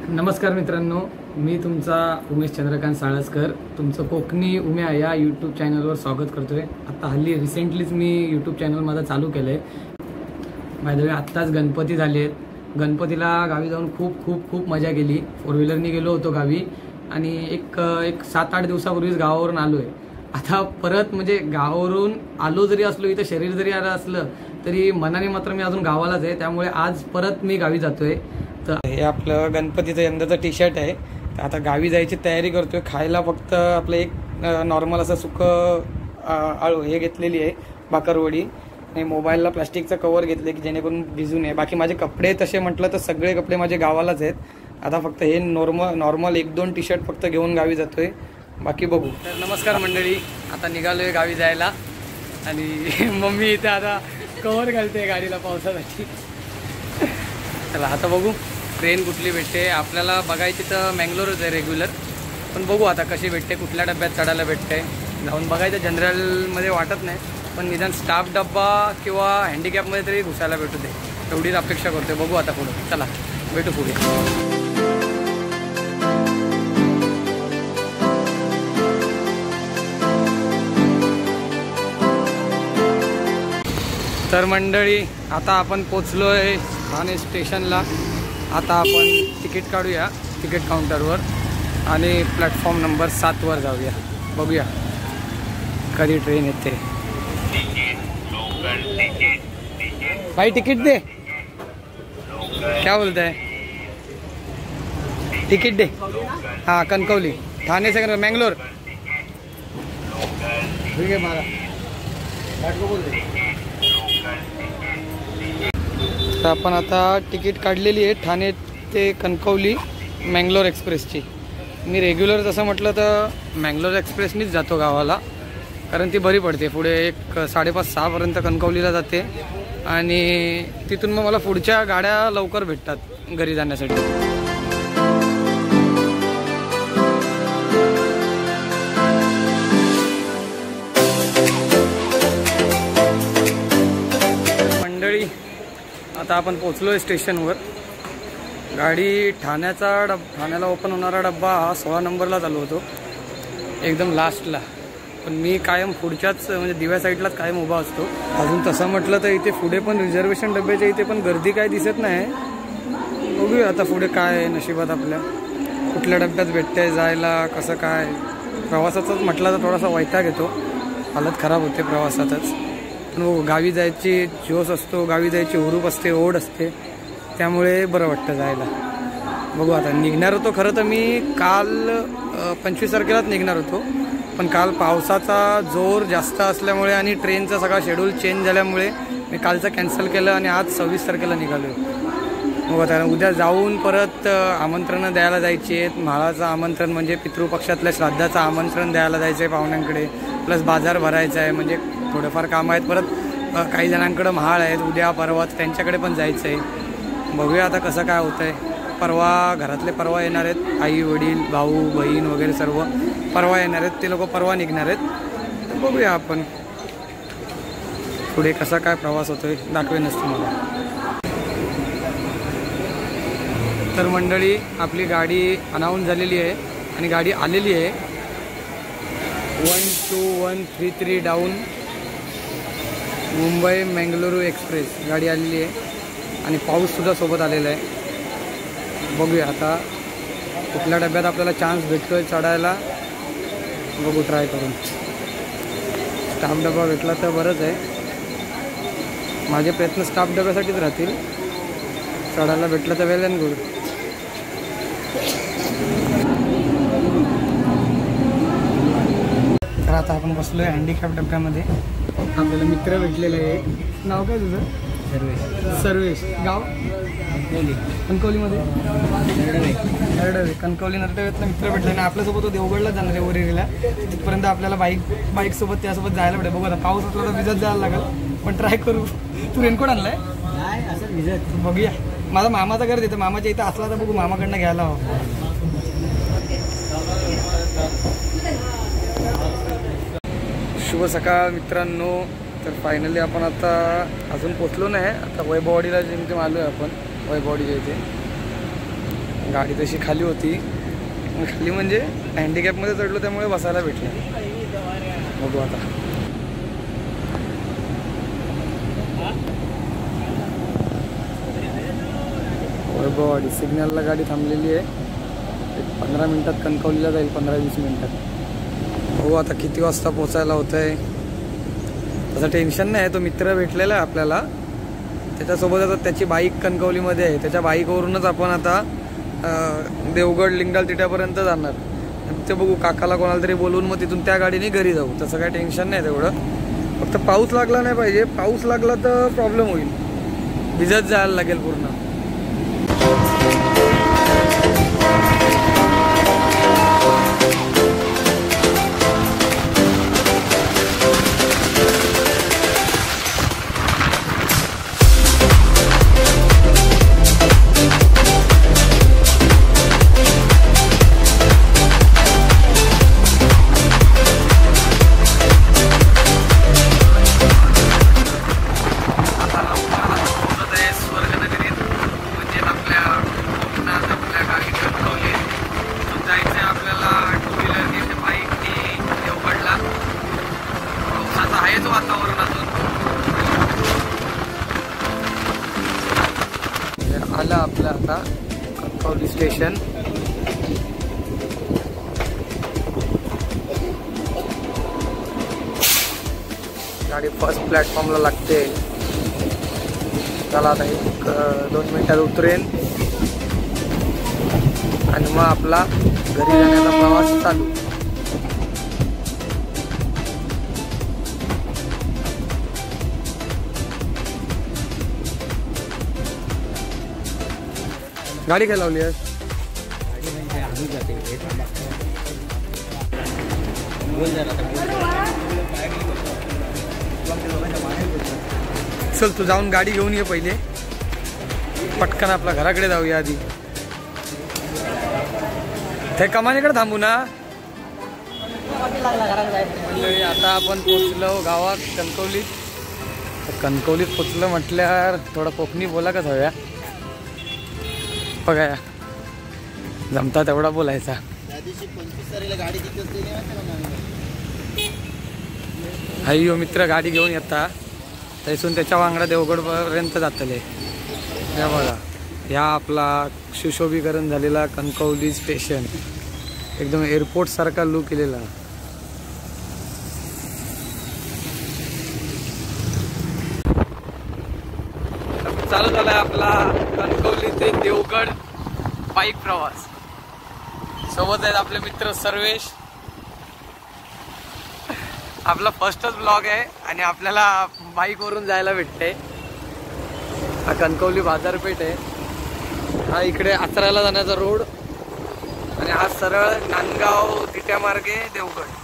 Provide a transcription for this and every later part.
नमस्कार मित्रांनो, मी तुमचा उमेश चंद्रकांत साळसकर तुमचं कोकणी उम्या या यूट्यूब चॅनलवर स्वागत करतोय। आता हल्ली रिसेंटलीच मी यूट्यूब चॅनल माझा चालू केलंय। बाय द वे आत्ताच गणपती झालेत। गणपतीला गावी जाऊन खूप खूप खूप मजा केली। 4 व्हीलरनी गेलो होतो गावी आणि एक 7-8 दिवसापूर्वीच गावावरून आलोय। आता परत म्हणजे गावावरून आलो जरी असलो, इथं शरीर जरी आलं असलं तरी मनाने मात्र मी अजून गावालाच आहे। त्यामुळे आज परत मी गावी जातोय। तर हे आपलं गणपतीचं यंदाचं टी-शर्ट आहे। तर आता गावी जायची तयारी करतोय। खायला फक्त आपलं एक नॉर्मल असं सुकं आळू हे घेतलेली आहे, बाकरवडी, आणि मोबाईलला प्लास्टिकचं कवर घेतले की जेणेकरून भिजू नये। बाकी माझे कपडे तसे म्हटलं तर सगळे कपडे माझे गावालाच आहेत। आता फक्त हे नॉर्मल 1-2 टी-शर्ट फक्त घेऊन गावी जातोय, बाकी बघू। तर नमस्कार मंडळी, आता निघालोय गावी जायला आणि मम्मी इथे आता कवर घालते गाडीला पावसासाठी। चला आता बघू ट्रेन कुठली भेटते। आपल्याला बघायची तर मँगलोरच आहे रेग्युलर, पण बघू आता कशी भेटते, कुठल्या डब्यात चढायला भेटते, जाऊन बघायचं। जनरलमध्ये वाटत नाही, पण निदान स्टाफ डब्बा किंवा हँडिकॅपमध्ये तरी घुसायला भेटू दे, एवढीच अपेक्षा करतोय। बघू आता पुढे, चला भेटू पुढे। तर मंडळी आता आपण पोचलोय ठाणे स्टेशनला। आता आपण तिकीट काढूया तिकीट काउंटरवर आणि प्लॅटफॉर्म नंबर 7 वर जाऊया। बघूया कधी ट्रेन येते। भाई टिकट दे, क्या बोलता है? टिकट दे। हाँ कणकवली, ठाणे से मैंगलोर। ठीक है मारा तर आपण आता तिकीट काढलेली आहे ठाणे ते कणकवली मँगलोर एक्सप्रेसची। मी रेग्युलर तसं म्हटलं तर मँगलोर एक्सप्रेसनीच जातो गावाला, कारण ती बरी पडते। पुढे एक 5:30-6 पर्यंत कणकवलीला जाते आणि तिथून मग मला पुढच्या गाड्या लवकर भेटतात घरी जाण्यासाठी। मंडळी आता आपण पोचलोय स्टेशनवर। गाडी ठाण्याला ओपन होणारा डब्बा हा 16 नंबरला चालू होतो, एकदम लास्टला। पण मी कायम पुढच्याच म्हणजे दिव्या साईडलाच कायम उभा असतो। अजून तसं म्हटलं तर इथे पुढे पण रिझर्वेशन डब्याच्या इथे पण गर्दी काय दिसत नाही। बघूया आता पुढे काय आहे नशिबात आपल्या, कुठल्या डब्यात भेटतंय जायला, कसं काय। प्रवासाचाच म्हटलं तर थोडासा वैताग येतो, हालत खराब होते प्रवासातच। पण गावी जायची जोश असतो, गावी जायची हुरूप असते, ओढ असते, त्यामुळे बरं वाटतं जायला। बघू आता निघणार होतो खरं तर मी काल 25 तारखेलाच निघणार होतो, पण काल पावसाचा जोर जास्त असल्यामुळे आणि ट्रेनचा सगळा शेड्यूल चेंज झाल्यामुळे मी कालचं कॅन्सल केलं आणि आज 26 तारखेला निघालो। मग आता उद्या जाऊन परत आमंत्रणं द्यायला जायची आहेत। म्हाळाचं आमंत्रण म्हणजे पितृपक्षातल्या श्राद्धाचं आमंत्रण द्यायला जायचं आहे पाहुण्यांकडे, प्लस बाजार भरायचा आहे, म्हणजे थोडेफार कामं आहेत। परत काही जणांकडं म्हाळ आहेत उद्या परवा, त्यांच्याकडे पण जायचं आहे। बघूया आता कसं काय होतं आहे। परवा घरातले परवा येणार आहेत, आई वडील भाऊ बहीण वगैरे सर्व परवा येणार आहेत, ते लोक परवा निघणार आहेत। बघूया आपण पुढे कसा काय प्रवास होतोय, दाखवेनच तुम्हाला। तर मंडळी आपली गाडी अनाऊन्स झालेली आहे आणि गाडी आलेली आहे। 12133 डाऊन मुंबई मंगळुरू एक्सप्रेस गाडी आलेली आहे आणि पाऊससुद्धा सोबत आलेला आहे। बघूया आता कुठल्या डब्यात आपल्याला चान्स भेटतोय चढायला, बघू ट्राय करून। स्टाफ डबा भेटला तर बरंच आहे, माझे प्रयत्न स्टाफ डब्यासाठीच राहतील। चढायला भेटलं तर वेल अँड गुड। तर आता आपण बसलोय हँडिकॅप डब्यामध्ये। आपल्याला मित्र भेटलेले आहे। नाव काय तुझं? सर्वेश। गाव कणकवलीमध्ये नरडवे। कणकवली नरडवेतला मित्र भेटला आणि आपल्यासोबत तो देवगडला जाणार आहे ओरिरीला। तिथपर्यंत आपल्याला बाईक सोबत त्यासोबत जायला भेटेल। बघू आता पाऊस असला तर भिजत जायला लागेल, पण ट्राय करू। तू रेनकोट आणलाय? असं भिजत बघूया। माझा मामाचा घर तिथं, मामाच्या इथं असला तर बघू मामाकडनं घ्यायला हवं। शुभ सकाळ मित्रांनो। तर फायनली आपण आता अजून पोचलो नाही, आता वैभववाडीला जेमतेम आलो आहे आपण। वैभववाडीच्या इथे गाडी तशी खाली होती, खाली म्हणजे हँडिकॅपमध्ये चढलो त्यामुळे बसायला भेटलं. बघू आता. वैभववाडी सिग्नलला गाडी थांबलेली आहे. 15 मिनिटात कणकवलीला जाईल, 15-20 मिनिटात. हो आता किती वाजता पोचायला होतं आहे तसं टेन्शन नाही. तो मित्र भेटलेला आहे आपल्याला, त्याच्यासोबत आता त्याची बाईक कणकवलीमध्ये आहे. त्याच्या बाईकवरूनच आपण आता देवगड लिंगाल तिट्यापर्यंत जाणार. ते बघू काकाला कोणाला तरी बोलवून मग तिथून त्या गाडीने घरी जाऊ. तसं काही टेन्शन नाही तेवढं. फक्त पाऊस लागला नाही पाहिजे. पाऊस लागला तर प्रॉब्लेम होईल, भिजत जायला लागेल पूर्ण. आलं आपलं आता कणकवली स्टेशन. गाडी फर्स्ट प्लॅटफॉर्मला लागते. चला आता 1-2 मिनिटात उतरेन आणि मग आपला घरी जाण्याचा प्रवास चालू. गाडी काय लावली आहे? चल तू जाऊन गाडी घेऊन ये पहिले, पटकन आपल्या घराकडे जाऊया आधी. ते कमानीकडे थांबू ना. आता आपण पोचलो गावात कणकवलीत. कणकवलीत पोचलं म्हटल्यावर थोडा कोकणी बोला का हव्या. बघा जमता तेवढा बोलायचा. हाय मित्र गाडी घेऊन येता तैसून त्याच्या वांगडा देवगडपर्यंत जातले. या बघा ह्या आपला सुशोभीकरण झालेला कणकवली स्टेशन, एकदम एअरपोर्ट सारखा लुक केलेला. चालू झालाय आपला कणकवली ते देवगड बाईक प्रवास. सोबत आहेत आपले मित्र सर्वेश. आपला फर्स्टच ब्लॉग आहे आणि आपल्याला बाईकवरून जायला भेटते. हा कणकवली बाजारपेठ आहे. हा इकडे आचरायला जाण्याचा रोड आणि हा सरळ नांदगाव तिट्या मार्गे देवगड.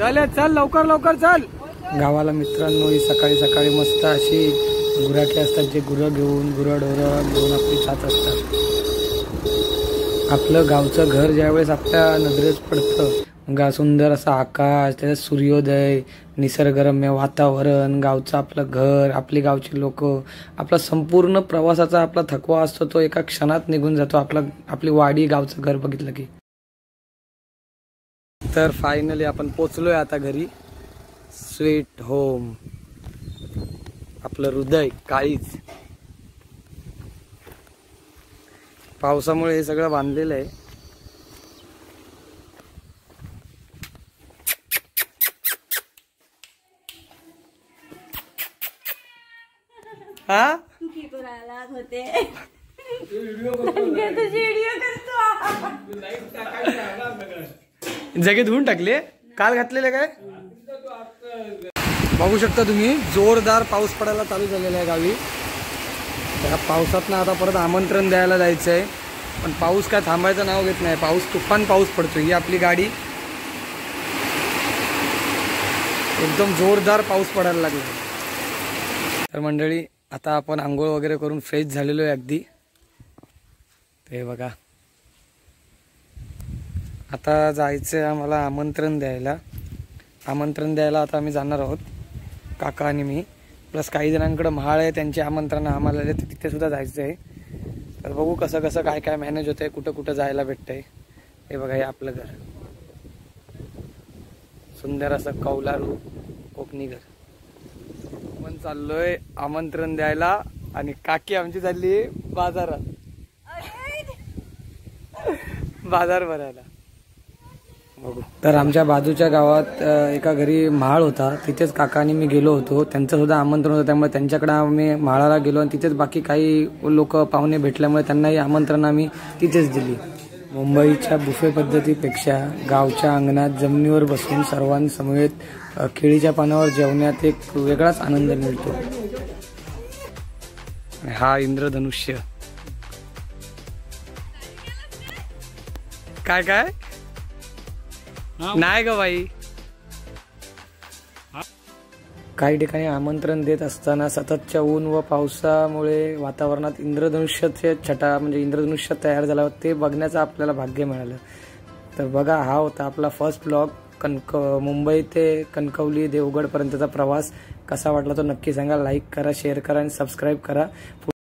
चल लवकर लवकर चल. गावाला मित्रांनो ही सकाळी सकाळी मस्त अशी गुराखे असतात जे गुरं घेऊन गुरंढोरं घेऊन आपली जात असतात. आपलं गावचं घर ज्यावेळेस आपल्या नजरेत पडतं, सुंदर असा आकाश, त्याच्यात सूर्योदय, निसर्गरम्य वातावरण, गावचं आपलं घर, आपली गावची लोक, आपला संपूर्ण प्रवासाचा आपला थकवा असतो तो एका क्षणात निघून जातो आपली वाडी गावचं घर बघितलं की. तर फायनली आपण पोचलोय आता घरी. स्वीट होम, आपलं हृदय काळीच. पावसामुळे हे सगळं बांधलेलं आहे. हा होते जगे धुवून टाकले, काल घातलेले काय. बघू शकता तुम्ही जोरदार पाऊस पडायला चालू झालेला आहे गावी. त्या पावसातनं आता परत आमंत्रण द्यायला जायचं आहे, पण पाऊस काय थांबायचं नाव घेत नाही. पाऊस तुफान पाऊस पडतो. ही आपली गाडी एकदम जोरदार पाऊस पडायला लागला. तर मंडळी आता आपण आंघोळ वगैरे करून फ्रेश झालेलो आहे अगदी. ते बघा आता जायचं आहे आम्हाला आमंत्रण द्यायला. आता आम्ही जाणार आहोत, काका आणि मी, प्लस काही जणांकडे म्हाळ आहे, त्यांची आमंत्रण आम्हाला आले, तिथे सुद्धा जायचं आहे. तर बघू कसं कसं काय काय मॅनेज होतंय, कुठं कुठं जायला भेटतंय. हे बघा हे आपलं घर, सुंदर असं कौलारू कोकणी घर. आपण चाललोय आमंत्रण द्यायला आणि काकी आमची चालली बाजारात, बाजार भरायला. बघू. तर आमच्या बाजूच्या गावात एका घरी म्हाळ होता, तिथेच काका आणि मी गेलो होतो. त्यांचं सुद्धा आमंत्रण होतं, त्यामुळे त्यांच्याकडे आम्ही म्हाळाला गेलो आणि तिथेच बाकी काही लोक पाहुणे भेटल्यामुळे त्यांनाही आमंत्रण आम्ही तिथेच दिली. मुंबईच्या बुफे पद्धतीपेक्षा गावच्या अंगणात जमिनीवर बसून सर्वांसमवेत केळीच्या पानावर जेवण्यात एक वेगळाच आनंद मिळतो. हा इंद्रधनुष्य काय काय नाही ग बाई. काही ठिकाणी आमंत्रण देत असताना सततच्या ऊन व पावसामुळे वातावरणात इंद्रधनुष्याचे छटा म्हणजे इंद्रधनुष्य तयार झाला, ते बघण्याचं आपल्याला भाग्य मिळालं. तर बघा हा होता आपला फर्स्ट ब्लॉग. मुंबई ते कणकवली देवगड पर्यंतचा प्रवास कसा वाटला तो नक्की सांगा. लाईक करा, शेअर करा आणि सबस्क्राईब करा.